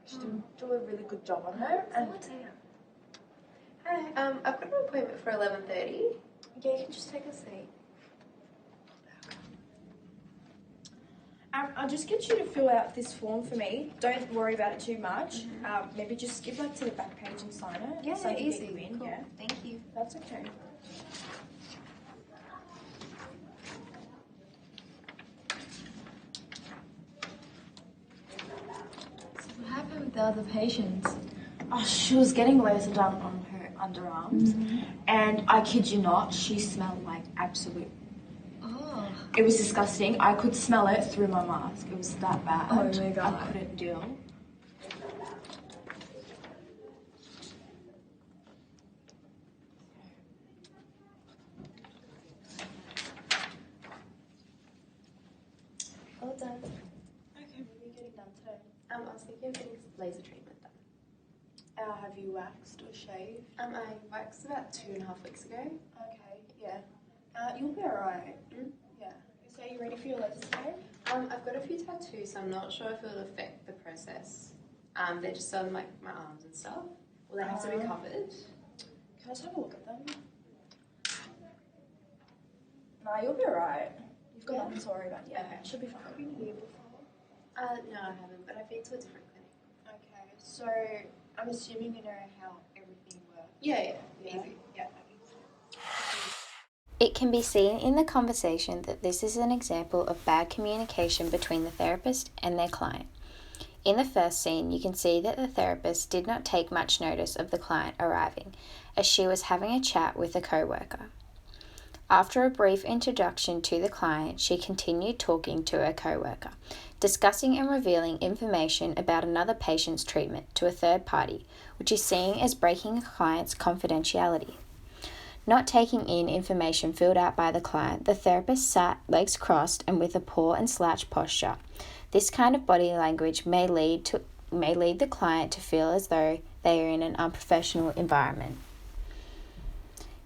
She do a really good job on her. And hi, I've got an appointment for 11:30. yeah, you can just take a seat. I'll just get you to fill out this form for me. Don't worry about it too much. Maybe just skip to the back page and sign it. Yeah, so I can easy. Get you in. Cool. Yeah, Thank you. that's okay. So what happened with the other patients? Oh, she was getting laser done on her underarms, and I kid you not, she smelled like absolute. Oh. It was disgusting. I could smell it through my mask. It was that bad. Oh my God. I couldn't deal. All done. Okay, what are you getting done today? I was thinking of getting laser treatment done. Have you waxed or shaved? I waxed about 2.5 weeks ago. Okay, yeah. You'll be alright. Yeah. So you ready for your laser today? I've got a few tattoos, so I'm not sure if it'll affect the process. They're just on like my arms and stuff. Will they have to be covered? Can I just have a look at them? Nah, you'll be alright. You've got nothing to worry about. Yeah, Okay. should be fine. Have you been here before? No, I haven't, but I've been to a different clinic. Okay, so I'm assuming you know how everything works. Yeah. Easy. Yeah. It can be seen in the conversation that this is an example of bad communication between the therapist and their client. In the first scene, you can see that the therapist did not take much notice of the client arriving, as she was having a chat with a co-worker. After a brief introduction to the client, she continued talking to her co-worker, discussing and revealing information about another patient's treatment to a third party, which is seen as breaking a client's confidentiality. Not taking in information filled out by the client, the therapist sat legs crossed and with a poor and slouched posture. This kind of body language may lead the client to feel as though they are in an unprofessional environment.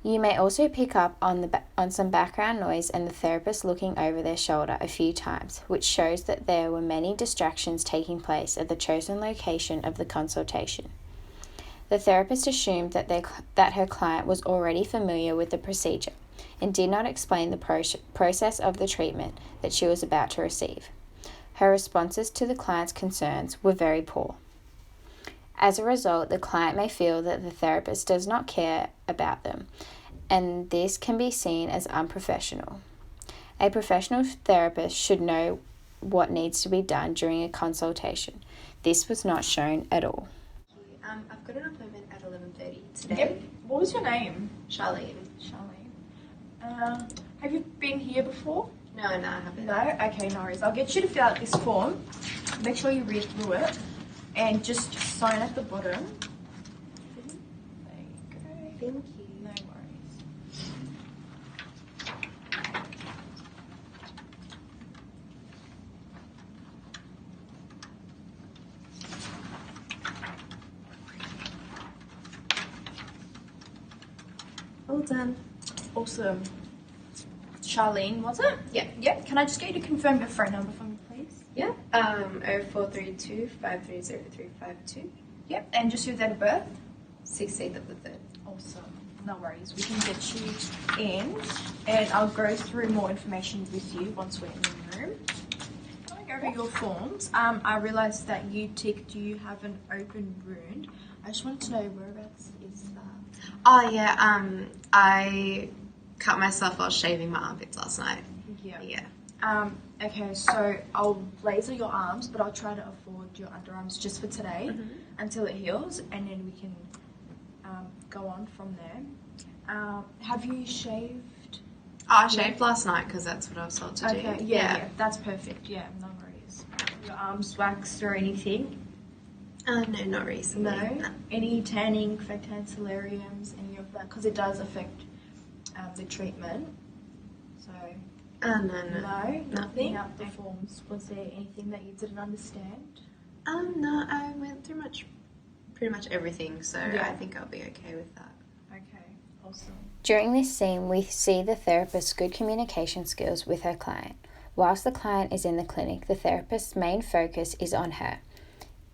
You may also pick up on some background noise and the therapist looking over their shoulder a few times, which shows that there were many distractions taking place at the chosen location of the consultation. The therapist assumed that her client was already familiar with the procedure and did not explain the process of the treatment that she was about to receive. Her responses to the client's concerns were very poor. As a result, the client may feel that the therapist does not care about them, and this can be seen as unprofessional. A professional therapist should know what needs to be done during a consultation. This was not shown at all. I've got an appointment at 11:30 today. Yep. What was your name? Charlene. Charlene. Have you been here before? No, I haven't. No? Okay, no worries. I'll get you to fill out this form. Make sure you read through it and just sign at the bottom. There you go. Thank you. No worries. All done. Awesome. Charlene, was it? Yeah. Yep. Can I just get you to confirm your phone number for me, please? Yeah. 0432 530352. Yep. And just your date of birth? 16th of the 3rd. Awesome. No worries. We can get you in, and I'll go through more information with you once we're in the room. Going over your forms, I realised that you ticked you have an open wound. I just wanted to know whereabouts is that? Oh yeah. I cut myself while shaving my armpits last night. Yeah. Okay, so I'll laser your arms, but I'll try to avoid your underarms just for today until it heals, and then we can go on from there. Have you shaved? I shaved last night because that's what I was told to do. Okay, yeah, that's perfect. Yeah, no worries. Your arms waxed or anything? No, not recently. No? Any tanning, factan solariums, any of that? Because it does affect the treatment. So, No. no? Nothing. Nothing out the forms. Was there anything that you didn't understand? No, I went through pretty much everything, so Yeah. I think I'll be okay with that. Okay, awesome. During this scene, we see the therapist's good communication skills with her client. Whilst the client is in the clinic, the therapist's main focus is on her.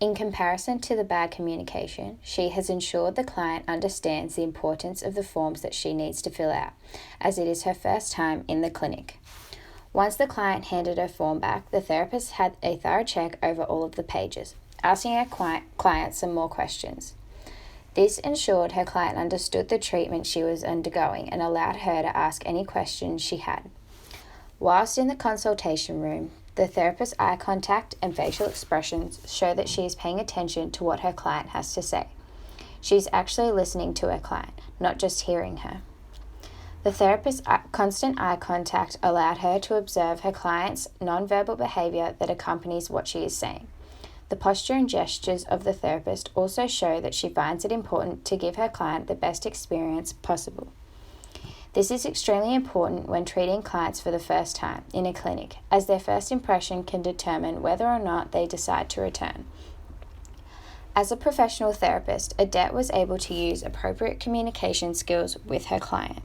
In comparison to the bad communication, she has ensured the client understands the importance of the forms that she needs to fill out, as it is her first time in the clinic. Once the client handed her form back, the therapist had a thorough check over all of the pages, asking her client some more questions. This ensured her client understood the treatment she was undergoing and allowed her to ask any questions she had. Whilst in the consultation room, the therapist's eye contact and facial expressions show that she is paying attention to what her client has to say. She is actually listening to her client, not just hearing her. The therapist's constant eye contact allowed her to observe her client's nonverbal behavior that accompanies what she is saying. The posture and gestures of the therapist also show that she finds it important to give her client the best experience possible. This is extremely important when treating clients for the first time in a clinic, as their first impression can determine whether or not they decide to return. As a professional therapist, Adette was able to use appropriate communication skills with her client.